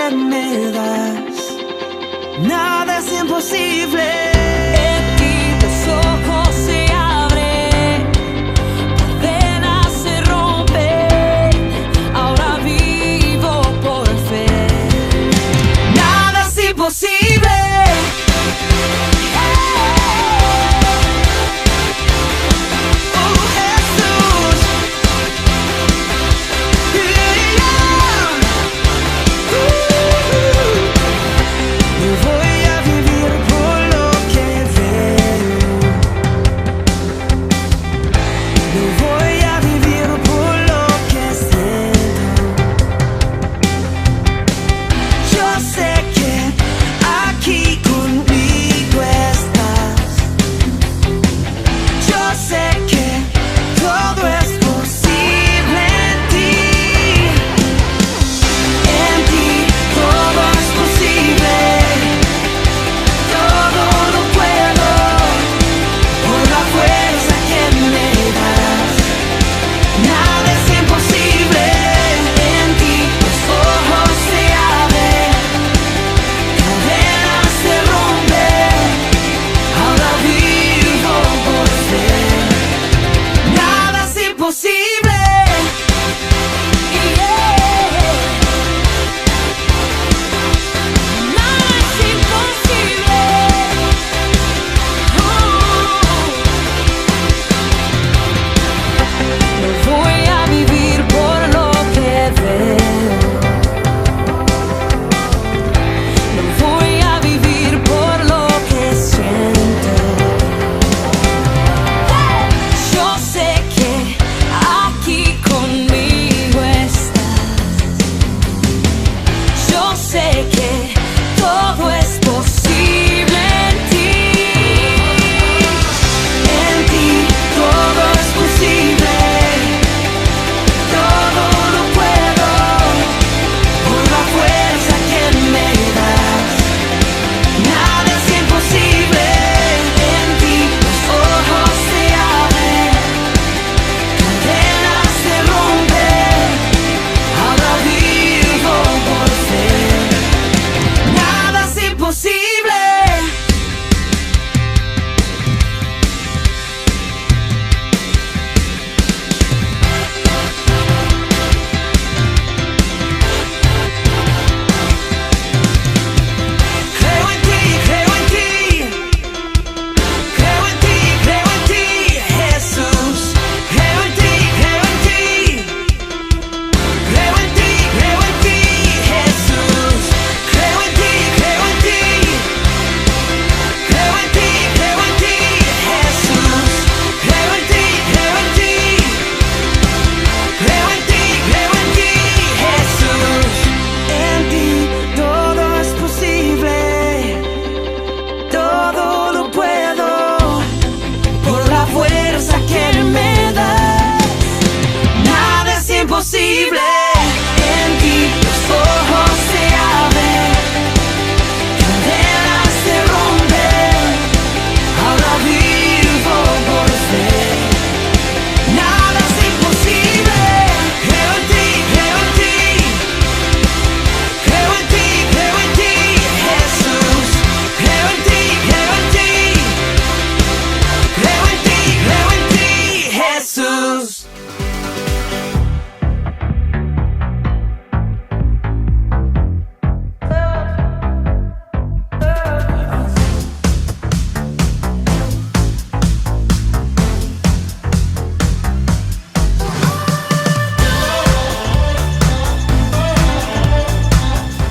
que me das. Nada es imposible. En ti los ojos se abren, cadenas se rompen, ahora vivo por fe. Nada es imposible.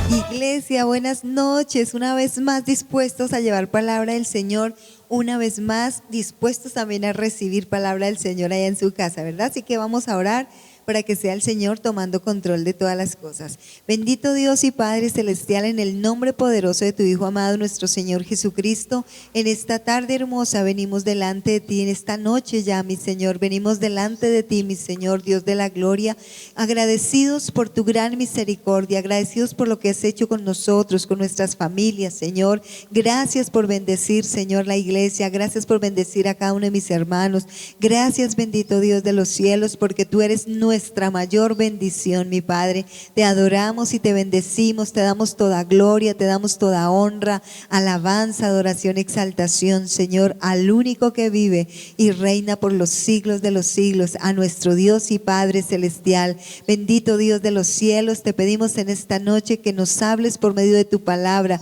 Iglesia, buenas noches, una vez más dispuestos a llevar palabra del Señor, una vez más dispuestos también a recibir palabra del Señor allá en su casa, ¿verdad? Así que vamos a orar para que sea el Señor tomando control de todas las cosas. Bendito Dios y Padre Celestial, en el nombre poderoso de tu Hijo amado, nuestro Señor Jesucristo, en esta tarde hermosa venimos delante de ti, en esta noche ya, mi Señor, venimos delante de ti, mi Señor, Dios de la gloria, agradecidos por tu gran misericordia, agradecidos por lo que has hecho con nosotros, con nuestras familias, Señor. Gracias por bendecir, Señor, la iglesia, gracias por bendecir a cada uno de mis hermanos, gracias, bendito Dios de los cielos, porque tú eres nuestro nuestra mayor bendición, mi Padre. Te adoramos y te bendecimos, te damos toda gloria, te damos toda honra, alabanza, adoración, exaltación, Señor, al único que vive y reina por los siglos de los siglos, a nuestro Dios y Padre celestial. Bendito Dios de los cielos, te pedimos en esta noche que nos hables por medio de tu palabra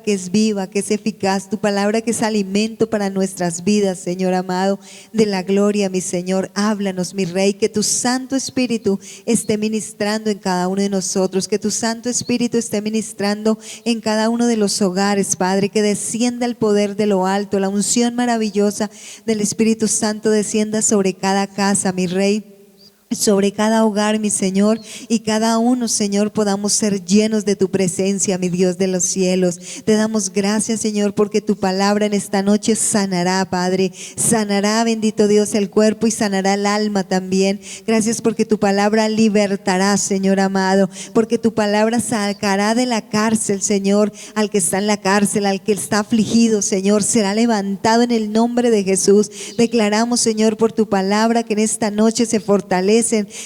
que es viva, que es eficaz, tu palabra que es alimento para nuestras vidas, Señor amado, de la gloria, mi Señor. Háblanos, mi Rey, que tu Santo Espíritu esté ministrando en cada uno de nosotros, que tu Santo Espíritu esté ministrando en cada uno de los hogares, Padre, que descienda el poder de lo alto, la unción maravillosa del Espíritu Santo descienda sobre cada casa, mi Rey, sobre cada hogar, mi Señor, y cada uno, Señor, podamos ser llenos de tu presencia, mi Dios de los cielos. Te damos gracias, Señor, porque tu palabra en esta noche sanará, Padre, sanará, bendito Dios, el cuerpo y sanará el alma también. Gracias porque tu palabra libertará, Señor amado, porque tu palabra sacará de la cárcel, Señor, al que está en la cárcel, al que está afligido, Señor, será levantado en el nombre de Jesús. Declaramos, Señor, por tu palabra que en esta noche se fortalece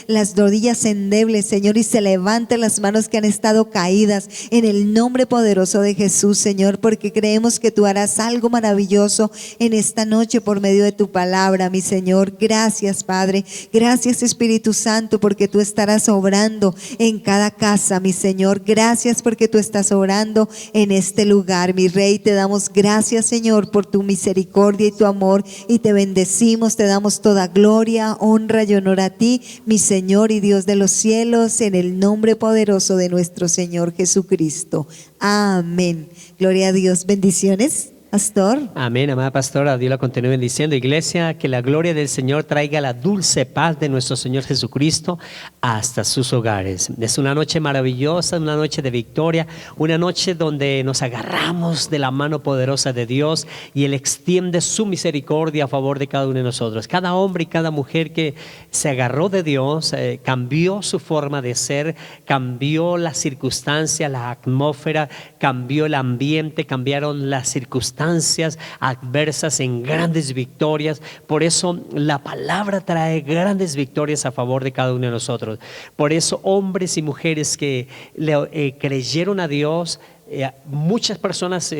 las rodillas endebles, Señor, y se levanten las manos que han estado caídas en el nombre poderoso de Jesús, Señor, porque creemos que tú harás algo maravilloso en esta noche por medio de tu palabra, mi Señor. Gracias, Padre, gracias, Espíritu Santo, porque tú estarás obrando en cada casa, mi Señor. Gracias porque tú estás obrando en este lugar, mi Rey. Te damos gracias, Señor, por tu misericordia y tu amor, y te bendecimos, te damos toda gloria, honra y honor a ti, mi Señor y Dios de los cielos, en el nombre poderoso de nuestro Señor Jesucristo. Amén. Gloria a Dios. Bendiciones, pastor. Amén, amada pastora. Dios la continúe bendiciendo. Iglesia, que la gloria del Señor traiga la dulce paz de nuestro Señor Jesucristo hasta sus hogares. Es una noche maravillosa, una noche de victoria, una noche donde nos agarramos de la mano poderosa de Dios y Él extiende su misericordia a favor de cada uno de nosotros. Cada hombre y cada mujer que se agarró de Dios cambió su forma de ser, cambió la circunstancia, la atmósfera, cambió el ambiente, cambiaron las circunstancias adversas en grandes victorias. Por eso la palabra trae grandes victorias a favor de cada uno de nosotros. Por eso hombres y mujeres que creyeron a Dios, muchas personas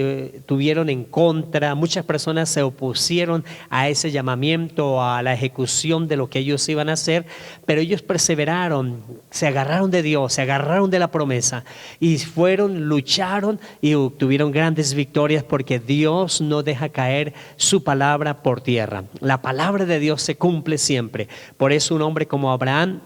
tuvieron en contra, muchas personas se opusieron a ese llamamiento, a la ejecución de lo que ellos iban a hacer, pero ellos perseveraron, se agarraron de Dios, se agarraron de la promesa y lucharon y obtuvieron grandes victorias, porque Dios no deja caer su palabra por tierra. La palabra de Dios se cumple siempre. Por eso un hombre como Abraham,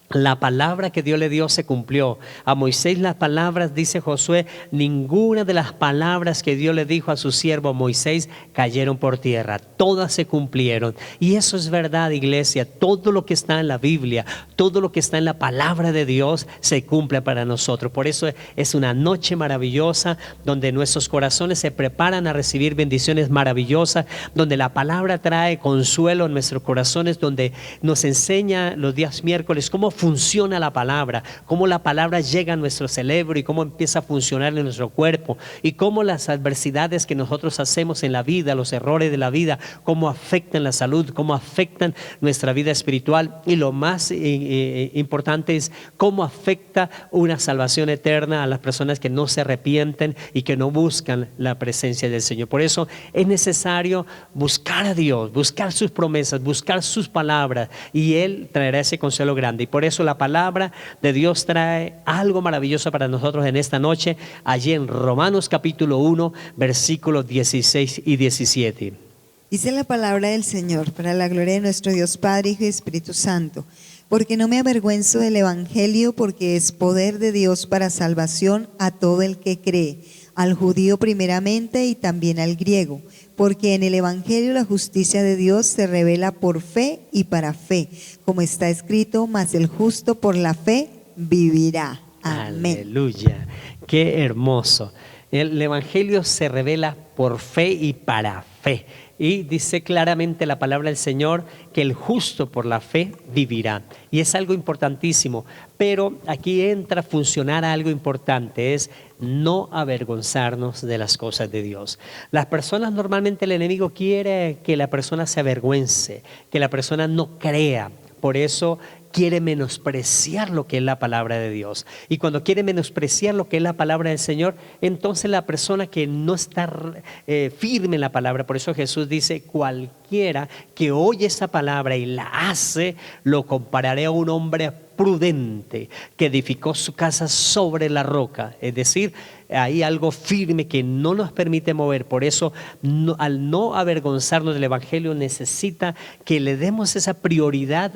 la palabra que Dios le dio se cumplió. A Moisés las palabras, dice Josué, ninguna de las palabras que Dios le dijo a su siervo Moisés cayeron por tierra. Todas se cumplieron. Y eso es verdad, iglesia. Todo lo que está en la Biblia, todo lo que está en la palabra de Dios se cumple para nosotros. Por eso es una noche maravillosa donde nuestros corazones se preparan a recibir bendiciones maravillosas, donde la palabra trae consuelo en nuestros corazones, donde nos enseña los días miércoles cómo funciona la palabra, cómo la palabra llega a nuestro cerebro y cómo empieza a funcionar en nuestro cuerpo, y cómo las adversidades que nosotros hacemos en la vida, los errores de la vida, cómo afectan la salud, cómo afectan nuestra vida espiritual, y lo más importante es cómo afecta una salvación eterna a las personas que no se arrepienten y que no buscan la presencia del Señor. Por eso es necesario buscar a Dios, buscar sus promesas, buscar sus palabras, y Él traerá ese consuelo grande. Y por eso la palabra de Dios trae algo maravilloso para nosotros en esta noche, allí en Romanos capítulo 1, versículos 16 y 17. Dice la palabra del Señor, para la gloria de nuestro Dios Padre, Hijo y Espíritu Santo. Porque no me avergüenzo del Evangelio, porque es poder de Dios para salvación a todo el que cree, al judío primeramente y también al griego. Porque en el Evangelio la justicia de Dios se revela por fe y para fe, como está escrito, mas el justo por la fe vivirá. Amén. Aleluya, qué hermoso. El Evangelio se revela por fe y para fe. Y dice claramente la palabra del Señor que el justo por la fe vivirá. Y es algo importantísimo. Pero aquí entra a funcionar algo importante, es no avergonzarnos de las cosas de Dios. Las personas, normalmente el enemigo quiere que la persona se avergüence, que la persona no crea. Por eso quiere menospreciar lo que es la palabra de Dios. Y cuando quiere menospreciar lo que es la palabra del Señor, entonces la persona que no está firme en la palabra, por eso Jesús dice, cualquiera que oye esa palabra y la hace, lo compararé a un hombre prudente que edificó su casa sobre la roca. Es decir, hay algo firme que no nos permite mover. Por eso, al no avergonzarnos del Evangelio, necesita que le demos esa prioridad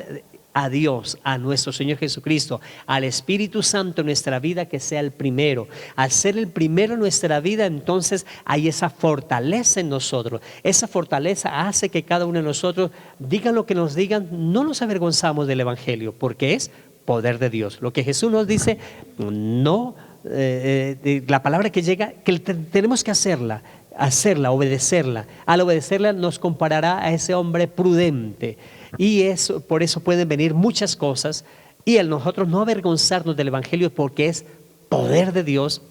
a Dios, a nuestro Señor Jesucristo, al Espíritu Santo en nuestra vida, que sea el primero. Al ser el primero en nuestra vida, entonces hay esa fortaleza en nosotros. Esa fortaleza hace que cada uno de nosotros, digan lo que nos digan, no nos avergonzamos del Evangelio, porque es poder de Dios. Lo que Jesús nos dice, no, la palabra que llega, que tenemos que hacerla, obedecerla. Al obedecerla nos comparará a ese hombre prudente. Y por eso pueden venir muchas cosas, y al nosotros no avergonzarnos del Evangelio, porque es poder de Dios.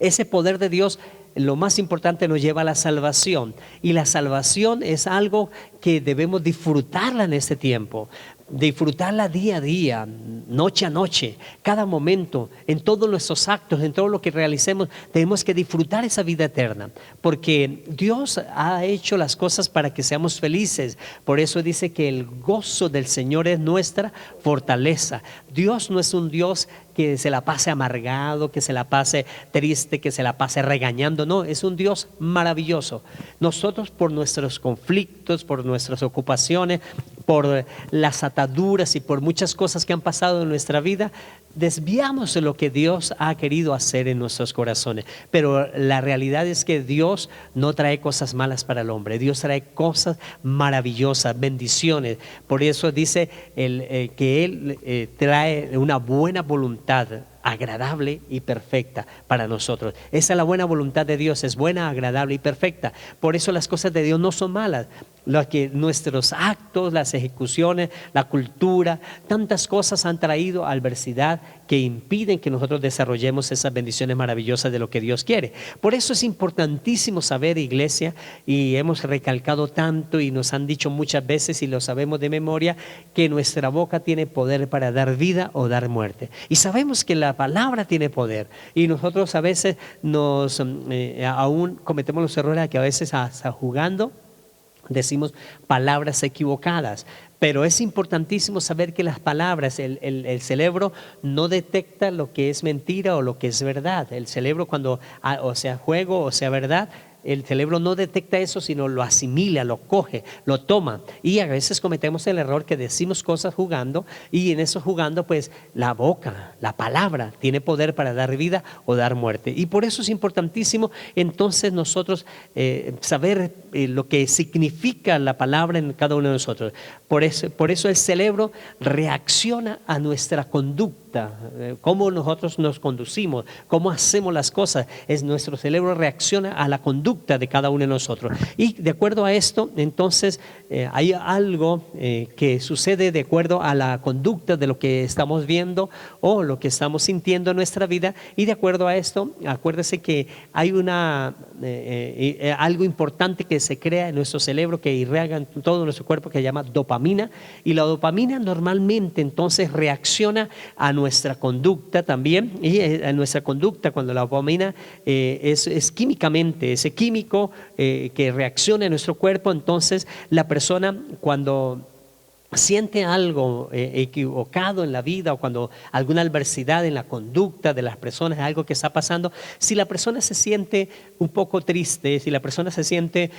Ese poder de Dios, lo más importante, nos lleva a la salvación, y la salvación es algo que debemos disfrutarla en este tiempo, disfrutarla día a día, noche a noche, cada momento, en todos nuestros actos, en todo lo que realicemos. Tenemos que disfrutar esa vida eterna, porque Dios ha hecho las cosas para que seamos felices. Por eso dice que el gozo del Señor es nuestra fortaleza. Dios no es un Dios que se la pase amargado, que se la pase triste, que se la pase regañando. No, es un Dios maravilloso. Nosotros, por nuestros conflictos, por nuestras ocupaciones, por las ataduras y por muchas cosas que han pasado en nuestra vida, desviamos de lo que Dios ha querido hacer en nuestros corazones. Pero la realidad es que Dios no trae cosas malas para el hombre. Dios trae cosas maravillosas, bendiciones. Por eso dice que Él trae una buena voluntad agradable y perfecta para nosotros. Esa es la buena voluntad de Dios, es buena, agradable y perfecta. Por eso las cosas de Dios no son malas. Lo que nuestros actos, las ejecuciones, la cultura, tantas cosas han traído adversidad que impiden que nosotros desarrollemos esas bendiciones maravillosas de lo que Dios quiere. Por eso es importantísimo saber, iglesia, y hemos recalcado tanto y nos han dicho muchas veces y lo sabemos de memoria, que nuestra boca tiene poder para dar vida o dar muerte. Y sabemos que la palabra tiene poder, y nosotros a veces aún cometemos los errores que a veces hasta jugando decimos palabras equivocadas. Pero es importantísimo saber que las palabras, el cerebro no detecta lo que es mentira o lo que es verdad. El cerebro, cuando o sea juego o sea verdad, el cerebro no detecta eso, sino lo asimila, lo coge, lo toma. Y a veces cometemos el error que decimos cosas jugando, y en eso jugando, pues la boca, la palabra tiene poder para dar vida o dar muerte. Y por eso es importantísimo entonces nosotros saber lo que significa la palabra en cada uno de nosotros. Por eso el cerebro reacciona a nuestra conducta, cómo nosotros nos conducimos, cómo hacemos las cosas. Nuestro cerebro reacciona a la conducta de cada uno de nosotros. Y de acuerdo a esto, entonces hay algo que sucede de acuerdo a la conducta de lo que estamos viendo o lo que estamos sintiendo en nuestra vida. Y de acuerdo a esto, acuérdese que hay algo importante que se crea en nuestro cerebro, que irriga en todo nuestro cuerpo, que se llama dopamina. Y la dopamina normalmente entonces reacciona a nuestra conducta también. Y a nuestra conducta, cuando la dopamina es químicamente, ese químico que reacciona en nuestro cuerpo, entonces la persona, cuando siente algo equivocado en la vida, o cuando alguna adversidad en la conducta de las personas, algo que está pasando, si la persona se siente un poco triste, si la persona se siente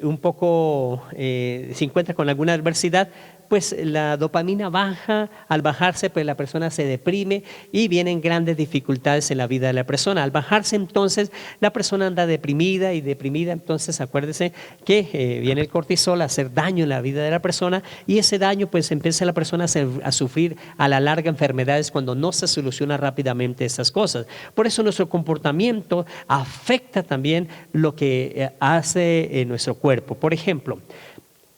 un poco, se encuentra con alguna adversidad, pues la dopamina baja. Al bajarse, pues la persona se deprime y vienen grandes dificultades en la vida de la persona. Al bajarse, entonces la persona anda deprimida, entonces acuérdese que viene el cortisol a hacer daño en la vida de la persona, y ese daño pues empieza la persona a sufrir a la larga enfermedades cuando no se soluciona rápidamente esas cosas. Por eso nuestro comportamiento afecta también lo que hace nuestro cuerpo. Por ejemplo,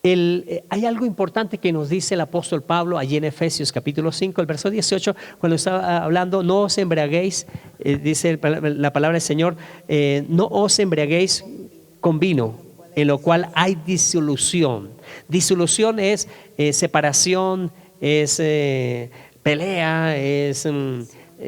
hay algo importante que nos dice el apóstol Pablo allí en Efesios capítulo 5, el verso 18, cuando estaba hablando, no os embriaguéis, dice la palabra del Señor, no os embriaguéis con vino, en lo cual hay disolución. Disolución es separación, es pelea, es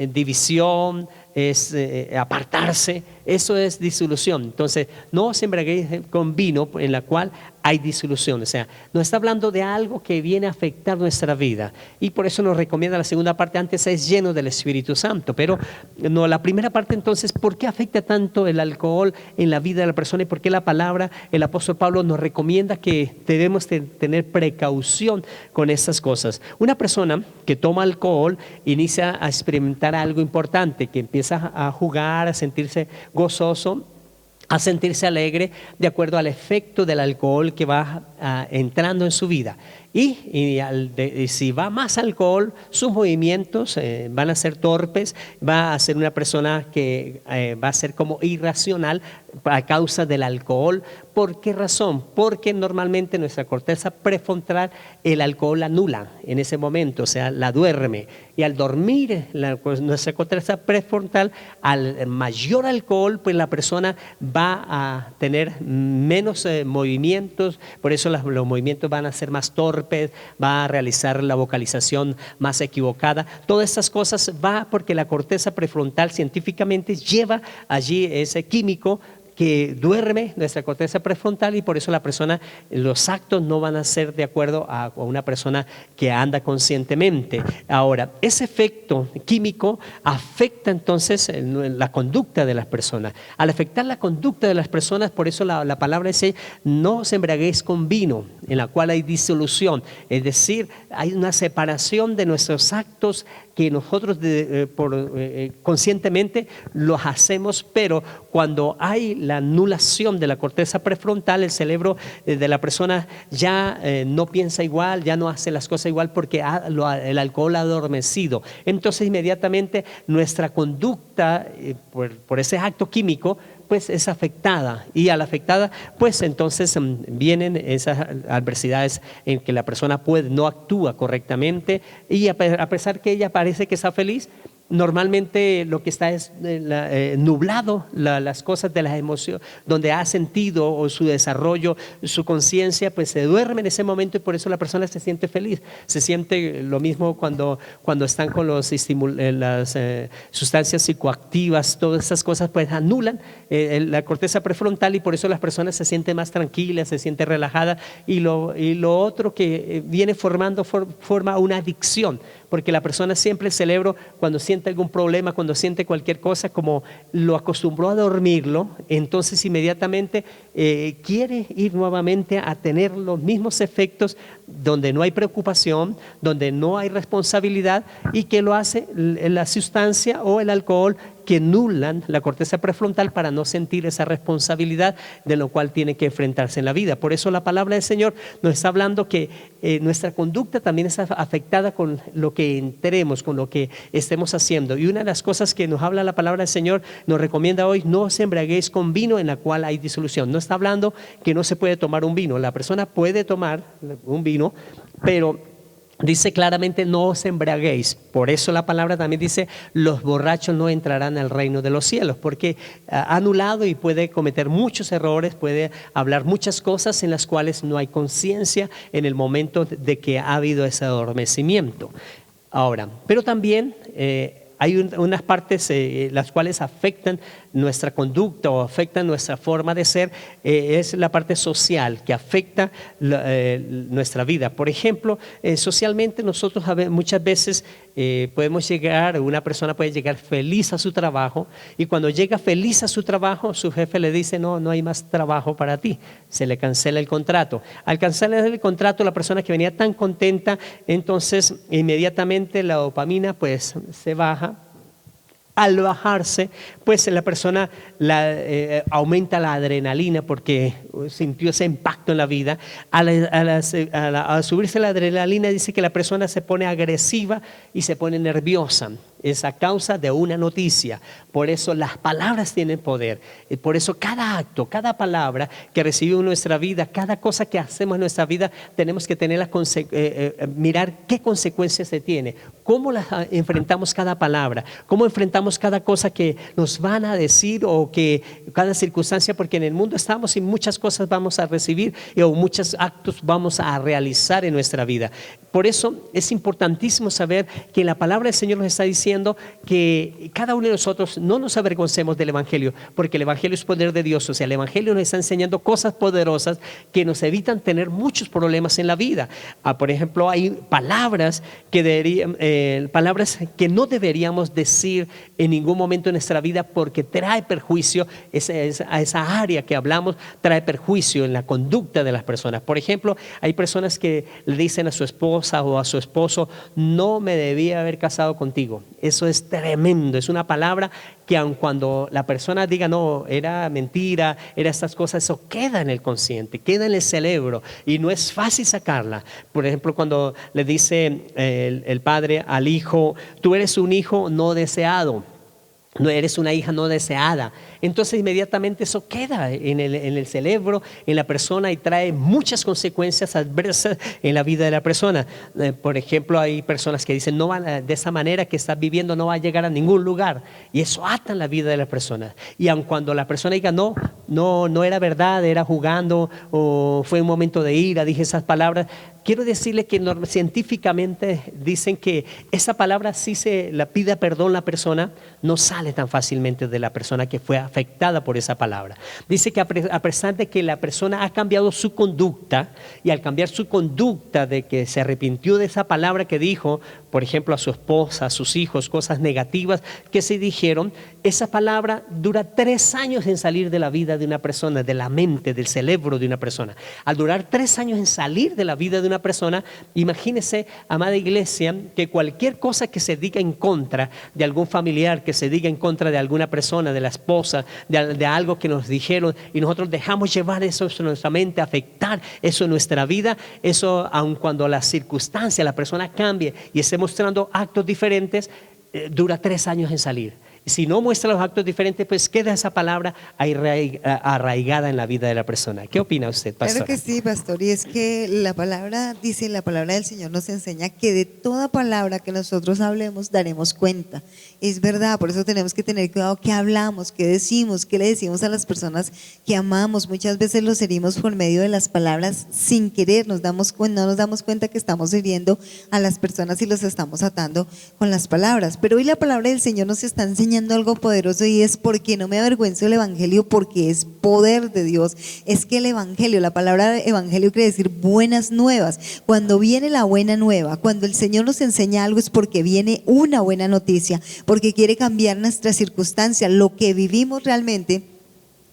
división, es apartarse. Eso es disolución. Entonces, no os embriaguéis con vino en la cual hay disolución. O sea, nos está hablando de algo que viene a afectar nuestra vida. Y por eso nos recomienda la segunda parte, antes es lleno del Espíritu Santo. Pero no, la primera parte entonces, ¿por qué afecta tanto el alcohol en la vida de la persona? Y por qué la palabra, el apóstol Pablo nos recomienda que debemos tener precaución con estas cosas. Una persona que toma alcohol inicia a experimentar algo importante, que empieza a jugar, a sentirse gozoso, a sentirse alegre de acuerdo al efecto del alcohol que va entrando en su vida. Y si va más alcohol, sus movimientos van a ser torpes, va a ser una persona que va a ser como irracional a causa del alcohol. ¿Por qué razón? Porque normalmente nuestra corteza prefrontal, el alcohol la anula en ese momento, o sea, la duerme. Y al dormir nuestra corteza prefrontal, al mayor alcohol, pues la persona va a tener menos movimientos, por eso los movimientos van a ser más torpes, va a realizar la vocalización más equivocada. Todas estas cosas va porque la corteza prefrontal científicamente lleva allí ese químico que duerme nuestra corteza prefrontal, y por eso la persona, los actos no van a ser de acuerdo a una persona que anda conscientemente. Ahora, ese efecto químico afecta entonces la conducta de las personas. Al afectar la conducta de las personas, por eso la palabra dice, no os embriaguéis con vino, en la cual hay disolución. Es decir, hay una separación de nuestros actos que nosotros conscientemente los hacemos, pero cuando hay la anulación de la corteza prefrontal, el cerebro de la persona ya no piensa igual, ya no hace las cosas igual porque el alcohol ha adormecido. Entonces inmediatamente nuestra conducta por ese acto químico pues es afectada, y al afectada pues entonces vienen esas adversidades en que la persona no actúa correctamente, y a pesar que ella parece que está feliz, normalmente lo que está es nublado las cosas de las emociones, donde ha sentido o su desarrollo, su conciencia, pues se duerme en ese momento, y por eso la persona se siente feliz. Se siente lo mismo cuando están con las sustancias psicoactivas, todas esas cosas pues anulan la corteza prefrontal, y por eso las personas se sienten más tranquilas, se sienten relajadas, y lo otro que viene forma una adicción, porque la persona siempre, el cerebro, cuando siente algún problema, cuando siente cualquier cosa, como lo acostumbró a dormirlo, entonces inmediatamente quiere ir nuevamente a tener los mismos efectos donde no hay preocupación, donde no hay responsabilidad, y que lo hace la sustancia o el alcohol, que nulan la corteza prefrontal para no sentir esa responsabilidad de lo cual tiene que enfrentarse en la vida. Por eso la palabra del Señor nos está hablando que nuestra conducta también está afectada con lo que entremos, con lo que estemos haciendo. Y una de las cosas que nos habla la palabra del Señor, nos recomienda hoy, no os embriaguéis con vino en la cual hay disolución. No está hablando que no se puede tomar un vino. La persona puede tomar un vino, pero dice claramente, no os embriaguéis. Por eso la palabra también dice, los borrachos no entrarán al reino de los cielos, porque ha anulado y puede cometer muchos errores, puede hablar muchas cosas en las cuales no hay conciencia en el momento de que ha habido ese adormecimiento. Ahora, pero también hay unas partes las cuales afectan nuestra conducta o afectan nuestra forma de ser, es la parte social que afecta nuestra vida. Por ejemplo, socialmente nosotros muchas veces podemos llegar, una persona puede llegar feliz a su trabajo, y cuando llega feliz a su trabajo, su jefe le dice, no hay más trabajo para ti, se le cancela el contrato. Al cancelar el contrato, la persona que venía tan contenta, entonces inmediatamente la dopamina pues se baja. Al bajarse, pues la persona aumenta la adrenalina porque sintió ese impacto en la vida. Al subirse la adrenalina, dice que la persona se pone agresiva y se pone nerviosa. es a causa de una noticia. Por eso las palabras tienen poder. Por eso cada acto, cada palabra que recibimos en nuestra vida, cada cosa que hacemos en nuestra vida, tenemos que tener mirar qué consecuencias se tiene, cómo las enfrentamos cada palabra, cómo enfrentamos cada cosa que nos van a decir o que cada circunstancia, porque en el mundo estamos y muchas cosas vamos a recibir o muchos actos vamos a realizar en nuestra vida. Por eso es importantísimo saber que la palabra del Señor nos está diciendo que cada uno de nosotros no nos avergoncemos del Evangelio, porque el Evangelio es poder de Dios. O sea, el Evangelio nos está enseñando cosas poderosas que nos evitan tener muchos problemas en la vida. Por ejemplo, hay palabras palabras que no deberíamos decir en ningún momento en nuestra vida porque trae perjuicio. A esa área que hablamos trae perjuicio en la conducta de las personas. Por ejemplo, hay personas que le dicen a su esposa o a su esposo: no me debía haber casado contigo. Eso es tremendo. Es una palabra que aun cuando la persona diga no, era mentira, era estas cosas, eso queda en el consciente, queda en el cerebro y no es fácil sacarla. Por ejemplo, cuando le dice el padre al hijo: tú eres un hijo no deseado, no eres una hija no deseada. Entonces inmediatamente eso queda en el cerebro, en la persona, y trae muchas consecuencias adversas en la vida de la persona. Por ejemplo, hay personas que dicen no van de esa manera que estás viviendo, no va a llegar a ningún lugar, y eso ata la vida de la persona. Y aun cuando la persona diga no era verdad, era jugando o fue un momento de ira, dije esas palabras, quiero decirle que científicamente dicen que esa palabra, si se la pide perdón la persona, no sale tan fácilmente de la persona que fue afectada por esa palabra. Dice que a pesar de que la persona ha cambiado su conducta, y al cambiar su conducta de que se arrepintió de esa palabra que dijo, por ejemplo a su esposa, a sus hijos, cosas negativas que se dijeron, esa palabra dura 3 años en salir de la vida de una persona, de la mente, del cerebro de una persona. Al durar 3 años en salir de la vida de una persona, imagínese, amada iglesia, que cualquier cosa que se diga en contra de algún familiar, que se diga en contra de alguna persona, de la esposa, de algo que nos dijeron, y nosotros dejamos llevar eso en nuestra mente, afectar eso en nuestra vida, eso aun cuando la circunstancia, la persona cambie y esté mostrando actos diferentes, dura 3 años en salir. Si no muestra los actos diferentes, pues queda esa palabra arraigada en la vida de la persona. ¿Qué opina usted, pastor? Claro que sí, pastor, y es que la palabra dice, la palabra del Señor nos enseña que de toda palabra que nosotros hablemos daremos cuenta. Es verdad, por eso tenemos que tener cuidado qué hablamos, qué decimos, qué le decimos a las personas que amamos. Muchas veces los herimos por medio de las palabras sin querer, no nos damos cuenta que estamos hiriendo a las personas y los estamos atando con las palabras. Pero hoy la palabra del Señor nos está enseñando algo poderoso, y es: porque no me avergüenzo del Evangelio, porque es poder de Dios. Es que el Evangelio, la palabra Evangelio quiere decir buenas nuevas. Cuando viene la buena nueva, cuando el Señor nos enseña algo, es porque viene una buena noticia, porque quiere cambiar nuestra circunstancia, lo que vivimos realmente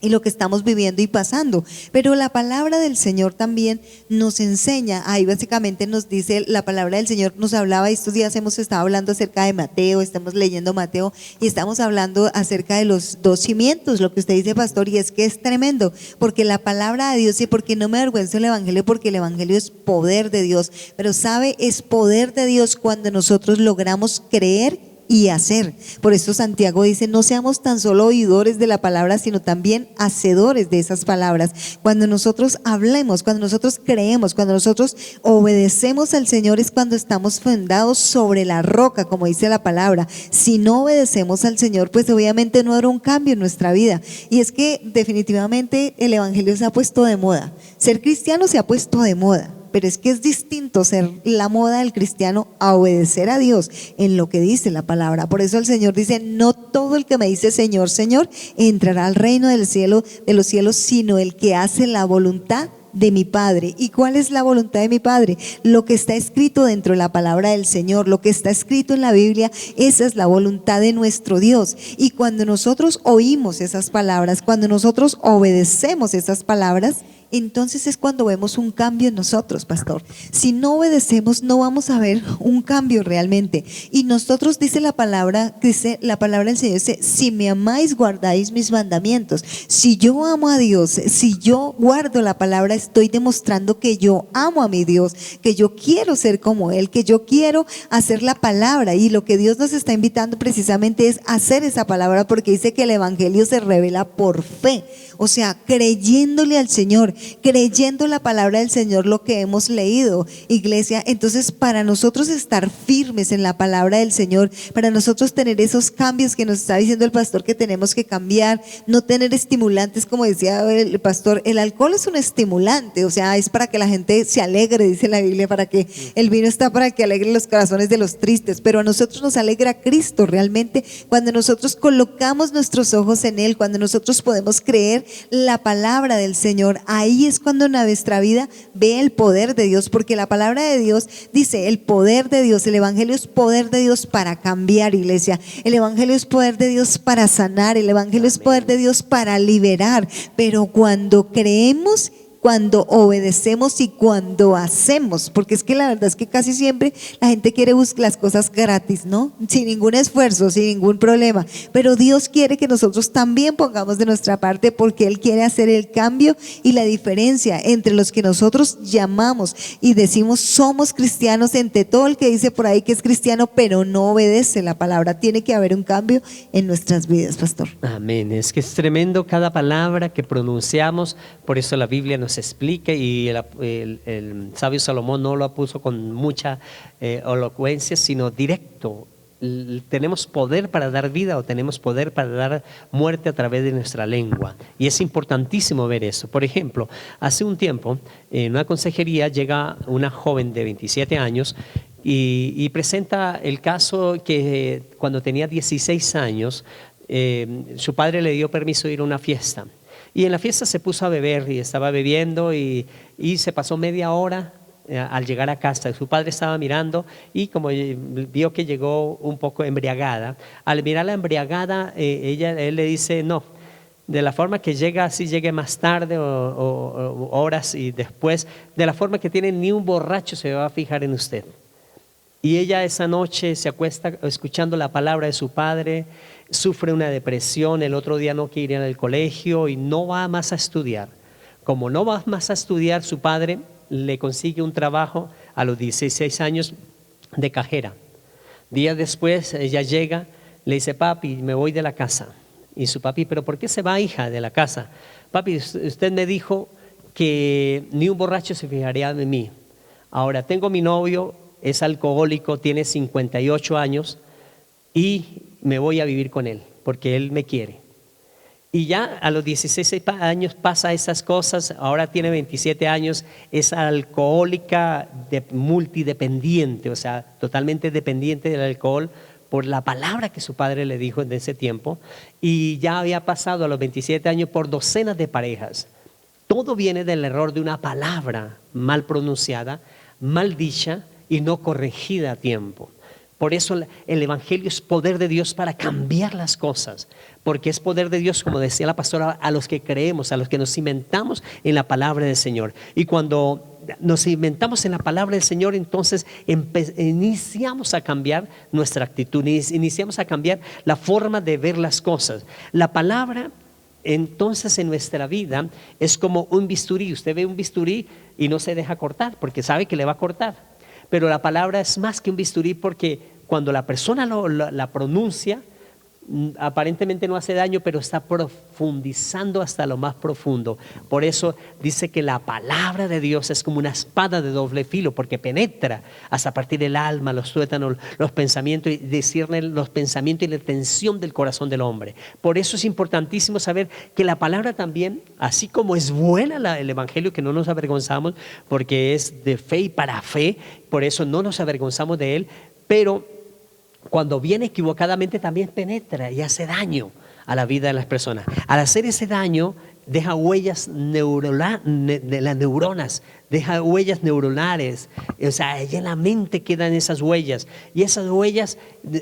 y lo que estamos viviendo y pasando. Pero la palabra del Señor también nos enseña, ahí básicamente nos dice, la palabra del Señor nos hablaba, estos días hemos estado hablando acerca de Mateo, estamos leyendo Mateo y estamos hablando acerca de los 2 cimientos, lo que usted dice, pastor, y es que es tremendo, porque la palabra de Dios, y porque no me avergüenzo del Evangelio, porque el Evangelio es poder de Dios, pero sabe, es poder de Dios cuando nosotros logramos creer y hacer. Por eso Santiago dice: no seamos tan solo oidores de la palabra, sino también hacedores de esas palabras. Cuando nosotros hablemos, cuando nosotros creemos, cuando nosotros obedecemos al Señor, es cuando estamos fundados sobre la roca, como dice la palabra. Si no obedecemos al Señor, pues obviamente no habrá un cambio en nuestra vida. Y es que definitivamente el Evangelio se ha puesto de moda. Ser cristiano se ha puesto de moda. Pero es que es distinto ser la moda del cristiano a obedecer a Dios en lo que dice la palabra. Por eso el Señor dice: no todo el que me dice Señor, Señor, entrará al reino del cielo, de los cielos, sino el que hace la voluntad de mi Padre. ¿Y cuál es la voluntad de mi Padre? Lo que está escrito dentro de la palabra del Señor, lo que está escrito en la Biblia, esa es la voluntad de nuestro Dios. Y cuando nosotros oímos esas palabras, cuando nosotros obedecemos esas palabras, entonces es cuando vemos un cambio en nosotros, pastor. Si no obedecemos, no vamos a ver un cambio realmente. Y nosotros, dice la palabra del Señor, dice, si me amáis, guardáis mis mandamientos. Si yo amo a Dios, si yo guardo la palabra, estoy demostrando que yo amo a mi Dios, que yo quiero ser como Él, que yo quiero hacer la palabra. Y lo que Dios nos está invitando precisamente es hacer esa palabra, porque dice que el evangelio se revela por fe. O sea, creyéndole al Señor, creyendo la palabra del Señor, lo que hemos leído, iglesia. Entonces, para nosotros estar firmes en la palabra del Señor, para nosotros tener esos cambios que nos está diciendo el pastor que tenemos que cambiar, no tener estimulantes, como decía el pastor, el alcohol es un estimulante, o sea, es para que la gente se alegre, dice la Biblia, para que el vino está para que alegre los corazones de los tristes, pero a nosotros nos alegra Cristo realmente cuando nosotros colocamos nuestros ojos en Él, cuando nosotros podemos creer la palabra del Señor. Ahí es cuando nuestra vida ve el poder de Dios, porque la palabra de Dios dice el poder de Dios, el evangelio es poder de Dios para cambiar, iglesia. El evangelio es poder de Dios para sanar, el evangelio es poder de Dios para liberar, pero cuando creemos, cuando obedecemos y cuando hacemos, porque es que la verdad es que casi siempre la gente quiere buscar las cosas gratis, ¿no? Sin ningún esfuerzo, sin ningún problema, pero Dios quiere que nosotros también pongamos de nuestra parte, porque Él quiere hacer el cambio y la diferencia entre los que nosotros llamamos y decimos somos cristianos, entre todo el que dice por ahí que es cristiano pero no obedece la palabra. Tiene que haber un cambio en nuestras vidas, pastor. Amén. Es que es tremendo cada palabra que pronunciamos, por eso la Biblia nos explica, y el sabio Salomón no lo puso con mucha elocuencia, sino directo. Tenemos poder para dar vida o tenemos poder para dar muerte a través de nuestra lengua, y es importantísimo ver eso. Por ejemplo, hace un tiempo en una consejería llega una joven de 27 años y presenta el caso que cuando tenía 16 años su padre le dio permiso de ir a una fiesta. Y en la fiesta se puso a beber y estaba bebiendo y se pasó media hora al llegar a casa. Su padre estaba mirando y como vio que llegó un poco embriagada, al mirarla embriagada, él le dice no, de la forma que llega, así llegue más tarde o horas y después, de la forma que tiene, ni un borracho se va a fijar en usted. Y ella esa noche se acuesta escuchando la palabra de su padre, sufre una depresión, el otro día no quiere ir al colegio y no va más a estudiar. Como no va más a estudiar, su padre le consigue un trabajo a los 16 años de cajera. Días después ella llega, le dice, papi, me voy de la casa. Y su papi, ¿pero por qué se va, hija, de la casa? Papi, usted me dijo que ni un borracho se fijaría en mí. Ahora tengo mi novio, es alcohólico, tiene 58 años y me voy a vivir con él porque él me quiere. Y ya a los 16 años pasa esas cosas, ahora tiene 27 años, es alcohólica, multidependiente, o sea, totalmente dependiente del alcohol por la palabra que su padre le dijo en ese tiempo, y ya había pasado a los 27 años por docenas de parejas. Todo viene del error de una palabra mal pronunciada, mal dicha y no corregida a tiempo. Por eso el evangelio es poder de Dios para cambiar las cosas, porque es poder de Dios, como decía la pastora, a los que creemos, a los que nos cimentamos en la palabra del Señor. Y cuando nos cimentamos en la palabra del Señor, entonces iniciamos a cambiar nuestra actitud, iniciamos a cambiar la forma de ver las cosas. La palabra, entonces, en nuestra vida es como un bisturí. Usted ve un bisturí y no se deja cortar porque sabe que le va a cortar. Pero la palabra es más que un bisturí, porque cuando la persona la pronuncia, aparentemente no hace daño, pero está profundizando hasta lo más profundo. Por eso dice que la palabra de Dios es como una espada de doble filo, porque penetra hasta partir del alma, los tuétanos, los pensamientos, y discierne los pensamientos y la tensión del corazón del hombre. Por eso es importantísimo saber que la palabra también, así como es buena el evangelio, que no nos avergonzamos porque es de fe y para fe, por eso no nos avergonzamos de él, pero cuando viene equivocadamente también penetra y hace daño a la vida de las personas. Al hacer ese daño, deja huellas de las neuronas, deja huellas neuronales. O sea, allá en la mente quedan esas huellas, y esas huellas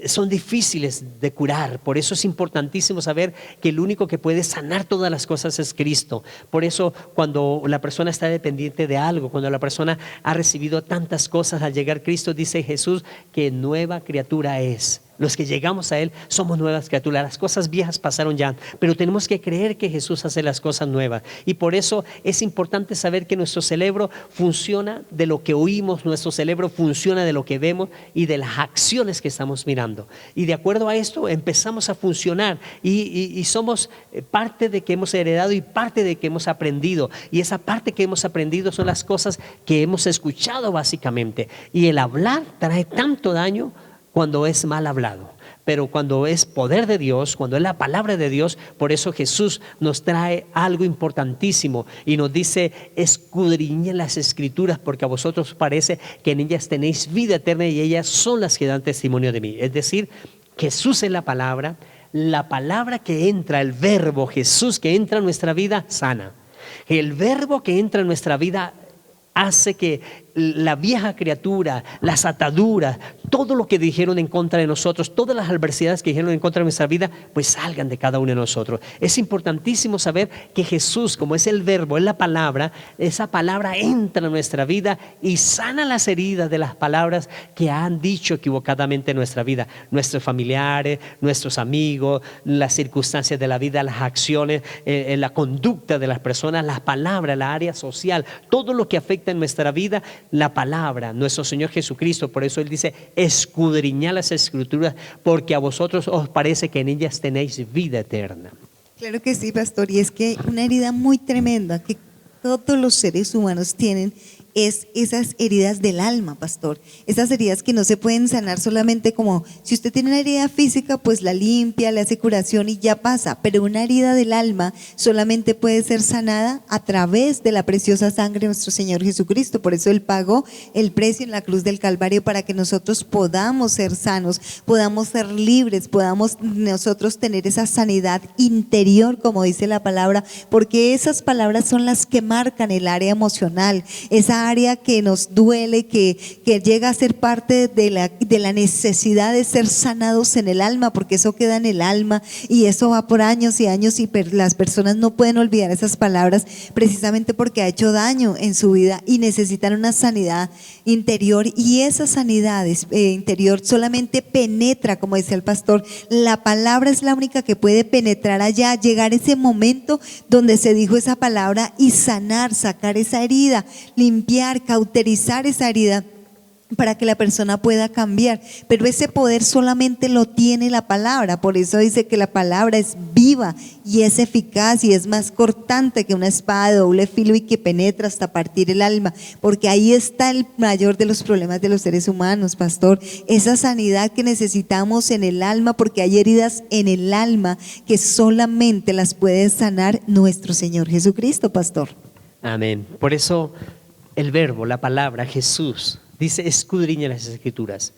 son difíciles de curar. Por eso es importantísimo saber que el único que puede sanar todas las cosas es Cristo. Por eso cuando la persona está dependiente de algo, cuando la persona ha recibido tantas cosas, al llegar Cristo dice Jesús que nueva criatura es. Los que llegamos a Él somos nuevas criaturas. Las cosas viejas pasaron ya, pero tenemos que creer que Jesús hace las cosas nuevas. Y por eso es importante saber que nuestro cerebro funciona de lo que oímos, nuestro cerebro funciona de lo que vemos y de las acciones que estamos mirando. Y de acuerdo a esto empezamos a funcionar y somos parte de que hemos heredado y parte de que hemos aprendido. Y esa parte que hemos aprendido son las cosas que hemos escuchado básicamente. Y el hablar trae tanto daño cuando es mal hablado, pero cuando es poder de Dios, cuando es la palabra de Dios. Por eso Jesús nos trae algo importantísimo y nos dice: escudriñen las Escrituras, porque a vosotros parece que en ellas tenéis vida eterna y ellas son las que dan testimonio de mí. Es decir, Jesús es la palabra que entra, el verbo Jesús que entra en nuestra vida sana. El verbo que entra en nuestra vida hace que la vieja criatura, las ataduras, todo lo que dijeron en contra de nosotros, todas las adversidades que dijeron en contra de nuestra vida, pues salgan de cada uno de nosotros. Es importantísimo saber que Jesús, como es el verbo, es la palabra, esa palabra entra en nuestra vida y sana las heridas de las palabras que han dicho equivocadamente en nuestra vida. Nuestros familiares, nuestros amigos, las circunstancias de la vida, las acciones, la conducta de las personas, las palabras, la área social, todo lo que afecta en nuestra vida, la palabra, nuestro Señor Jesucristo. Por eso Él dice: escudriñad las Escrituras, porque a vosotros os parece que en ellas tenéis vida eterna. Claro que sí, pastor, y es que una herida muy tremenda que todos los seres humanos tienen es esas heridas del alma, pastor. Esas heridas que no se pueden sanar solamente como si usted tiene una herida física, pues la limpia, le hace curación y ya pasa. Pero una herida del alma solamente puede ser sanada a través de la preciosa sangre de nuestro Señor Jesucristo. Por eso Él pagó el precio en la cruz del Calvario para que nosotros podamos ser sanos, podamos ser libres, podamos nosotros tener esa sanidad interior, como dice la palabra, porque esas palabras son las que marcan el área emocional, esa área que nos duele, que llega a ser parte de la necesidad de ser sanados en el alma, porque eso queda en el alma y eso va por años y años, y las personas no pueden olvidar esas palabras precisamente porque ha hecho daño en su vida y necesitan una sanidad interior. Y esa sanidad interior solamente penetra, como decía el pastor, la palabra es la única que puede penetrar allá, llegar a ese momento donde se dijo esa palabra y sanar, sacar esa herida, limpiar, cauterizar esa herida para que la persona pueda cambiar. Pero ese poder solamente lo tiene la palabra. Por eso dice que la palabra es viva y es eficaz y es más cortante que una espada de doble filo y que penetra hasta partir el alma, porque ahí está el mayor de los problemas de los seres humanos, pastor, esa sanidad que necesitamos en el alma, porque hay heridas en el alma que solamente las puede sanar nuestro Señor Jesucristo, pastor. Amén. Por eso el verbo, la palabra, Jesús, dice: escudriña las Escrituras,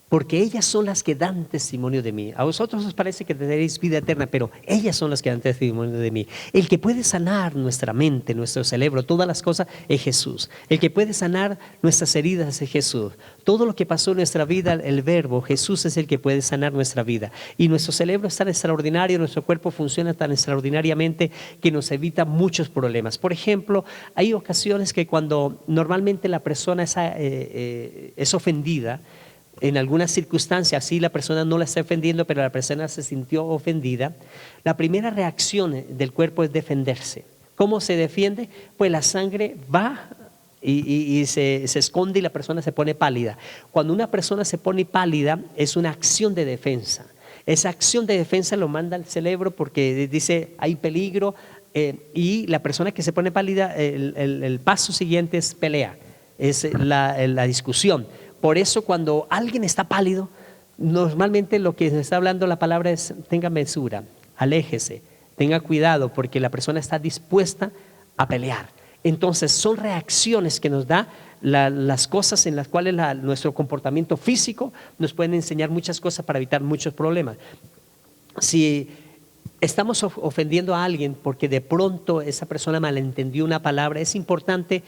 porque ellas son las que dan testimonio de mí. A vosotros os parece que tendréis vida eterna, pero ellas son las que dan testimonio de mí. El que puede sanar nuestra mente, nuestro cerebro, todas las cosas, es Jesús. El que puede sanar nuestras heridas es Jesús. Todo lo que pasó en nuestra vida, el verbo, Jesús es el que puede sanar nuestra vida. Y nuestro cerebro es tan extraordinario, nuestro cuerpo funciona tan extraordinariamente que nos evita muchos problemas. Por ejemplo, hay ocasiones que cuando normalmente la persona es ofendida, en algunas circunstancias, sí, la persona no la está ofendiendo, pero la persona se sintió ofendida, la primera reacción del cuerpo es defenderse. ¿Cómo se defiende? Pues la sangre va y se esconde y la persona se pone pálida. Cuando una persona se pone pálida es una acción de defensa. Esa acción de defensa lo manda al cerebro porque dice: hay peligro, y la persona que se pone pálida, el paso siguiente es pelea, es la discusión. Por eso cuando alguien está pálido, normalmente lo que está hablando la palabra es: tenga mesura, aléjese, tenga cuidado, porque la persona está dispuesta a pelear. Entonces son reacciones que nos da las cosas en las cuales nuestro comportamiento físico nos pueden enseñar muchas cosas para evitar muchos problemas. Si estamos ofendiendo a alguien porque de pronto esa persona malentendió una palabra, es importante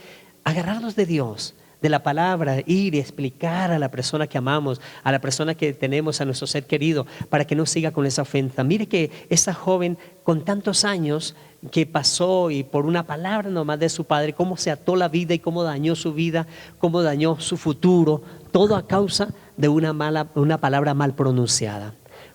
agarrarnos de Dios, de la palabra, ir y explicar a la persona que amamos, a la persona que tenemos, a nuestro ser querido, para que no siga con esa ofensa. Mire que esta joven con tantos años que pasó y por una palabra nomás de su padre, cómo se ató la vida y cómo dañó su vida, cómo dañó su futuro, todo a causa de una palabra mal pronunciada.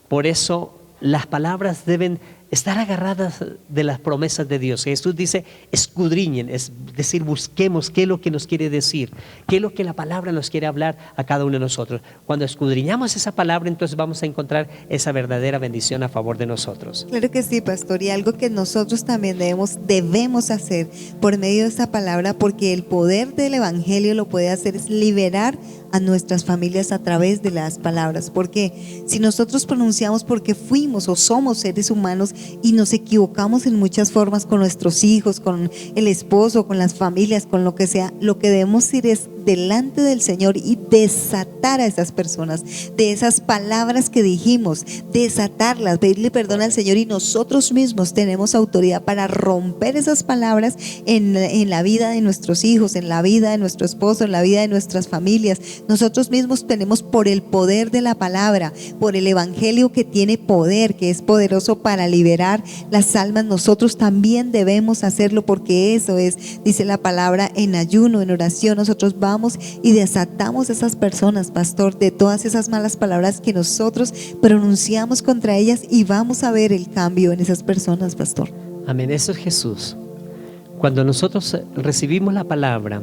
Por eso las palabras deben estar agarradas de las promesas de Dios. Jesús dice, escudriñen, es decir, busquemos qué es lo que nos quiere decir, qué es lo que la palabra nos quiere hablar a cada uno de nosotros. Cuando escudriñamos esa palabra, entonces vamos a encontrar esa verdadera bendición a favor de nosotros. Claro que sí, pastor, y algo que nosotros también debemos hacer por medio de esta palabra, porque el poder del evangelio lo puede hacer, es liberar a nuestras familias a través de las palabras. Porque si nosotros pronunciamos porque fuimos o somos seres humanos y nos equivocamos en muchas formas con nuestros hijos, con el esposo, con las familias, con lo que sea, lo que debemos ir es delante del Señor y desatar a esas personas de esas palabras que dijimos, desatarlas, pedirle perdón al Señor, y nosotros mismos tenemos autoridad para romper esas palabras en la vida de nuestros hijos, en la vida de nuestro esposo, en la vida de nuestras familias. Nosotros mismos tenemos, por el poder de la palabra, por el evangelio que tiene poder, que es poderoso para liberar las almas, nosotros también debemos hacerlo, porque eso es, dice la palabra, en ayuno, en oración, nosotros vamos y desatamos a esas personas, pastor, de todas esas malas palabras que nosotros pronunciamos contra ellas, y vamos a ver el cambio en esas personas, pastor. Amén, eso es Jesús. Cuando nosotros recibimos la palabra,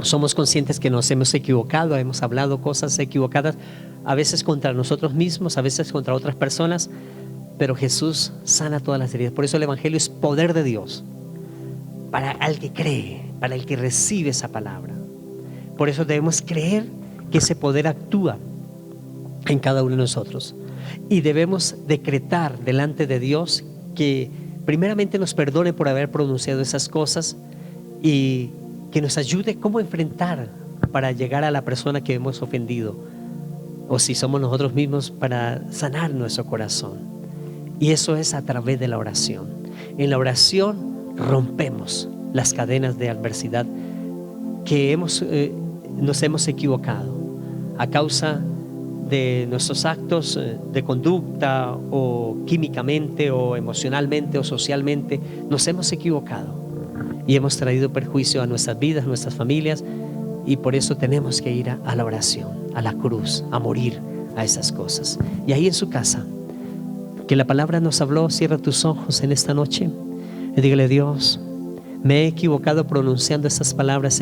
somos conscientes que nos hemos equivocado, hemos hablado cosas equivocadas, a veces contra nosotros mismos, a veces contra otras personas, pero Jesús sana todas las heridas. Por eso el evangelio es poder de Dios para el que cree, para el que recibe esa palabra. Por eso debemos creer que ese poder actúa en cada uno de nosotros, y debemos decretar delante de Dios que primeramente nos perdone por haber pronunciado esas cosas, y que nos ayude cómo enfrentar para llegar a la persona que hemos ofendido, o si somos nosotros mismos, para sanar nuestro corazón. Y eso es a través de la oración. En la oración rompemos las cadenas de adversidad que nos hemos equivocado a causa de nuestros actos de conducta, o químicamente o emocionalmente o socialmente nos hemos equivocado y hemos traído perjuicio a nuestras vidas, a nuestras familias, y por eso tenemos que ir a la oración, a la cruz, a morir a esas cosas. Y ahí en su casa, que la palabra nos habló, cierra tus ojos en esta noche y dígale: Dios, me he equivocado pronunciando esas palabras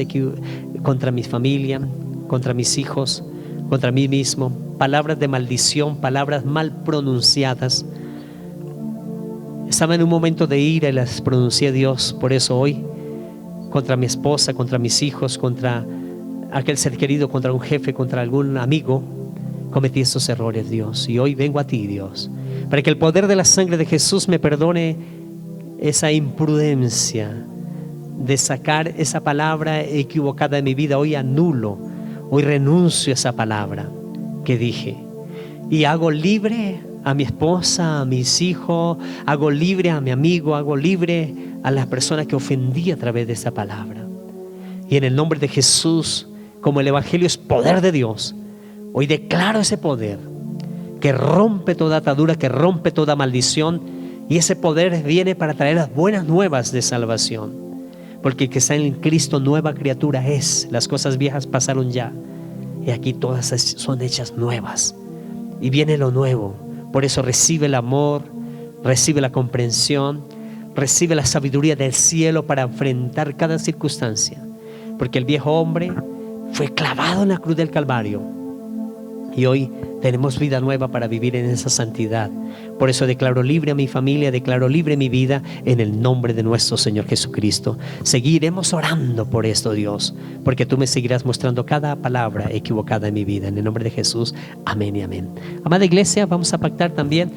contra mi familia, contra mis hijos, contra mí mismo, palabras de maldición, palabras mal pronunciadas. Estaba en un momento de ira y las pronuncié, Dios. Por eso hoy, contra mi esposa, contra mis hijos, contra aquel ser querido, contra un jefe, contra algún amigo, cometí esos errores, Dios. Y hoy vengo a ti, Dios, para que el poder de la sangre de Jesús me perdone esa imprudencia de sacar esa palabra equivocada de mi vida. Hoy anulo, hoy renuncio a esa palabra que dije, y hago libre a mi esposa, a mis hijos, hago libre a mi amigo, hago libre a las personas que ofendí a través de esa palabra. Y en el nombre de Jesús, como el evangelio es poder de Dios, hoy declaro ese poder que rompe toda atadura, que rompe toda maldición, y ese poder viene para traer las buenas nuevas de salvación, porque el que está en Cristo nueva criatura es. Las cosas viejas pasaron ya, y aquí todas son hechas nuevas, y viene lo nuevo. Por eso recibe el amor, recibe la comprensión, recibe la sabiduría del cielo para enfrentar cada circunstancia, porque el viejo hombre fue clavado en la cruz del Calvario, y hoy tenemos vida nueva para vivir en esa santidad. Por eso declaro libre a mi familia, declaro libre mi vida en el nombre de nuestro Señor Jesucristo. Seguiremos orando por esto, Dios, porque tú me seguirás mostrando cada palabra equivocada en mi vida. En el nombre de Jesús, amén y amén. Amada iglesia, vamos a pactar también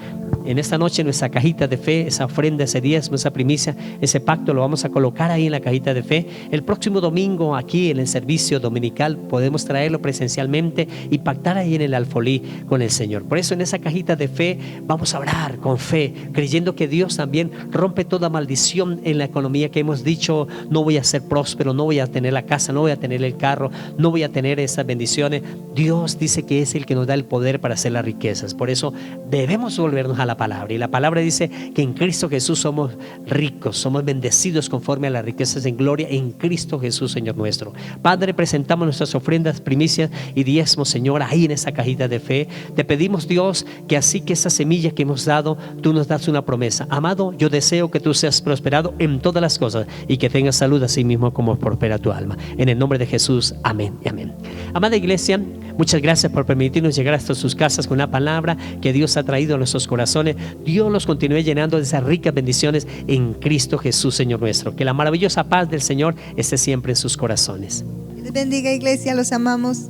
en esta noche nuestra cajita de fe, esa ofrenda, ese diezmo, esa primicia, ese pacto lo vamos a colocar ahí en la cajita de fe. El próximo domingo aquí en el servicio dominical podemos traerlo presencialmente y pactar ahí en el alfolí con el Señor. Por eso en esa cajita de fe vamos a orar con fe, creyendo que Dios también rompe toda maldición en la economía que hemos dicho: no voy a ser próspero, no voy a tener la casa, no voy a tener el carro, no voy a tener esas bendiciones. Dios dice que es el que nos da el poder para hacer las riquezas. Por eso debemos volvernos a la palabra, y la palabra dice que en Cristo Jesús somos ricos, somos bendecidos conforme a las riquezas en gloria en Cristo Jesús, Señor nuestro. Padre, presentamos nuestras ofrendas, primicias y diezmos, Señor, ahí en esa cajita de fe. Te pedimos, Dios, que así que esa semilla que hemos dado, tú nos das una promesa. Amado, yo deseo que tú seas prosperado en todas las cosas y que tengas salud así mismo como prospera tu alma. En el nombre de Jesús, amén y amén. Amada iglesia, muchas gracias por permitirnos llegar hasta sus casas con una palabra que Dios ha traído a nuestros corazones. Dios los continúe llenando de esas ricas bendiciones en Cristo Jesús, Señor nuestro. Que la maravillosa paz del Señor esté siempre en sus corazones. Dios bendiga, iglesia, los amamos.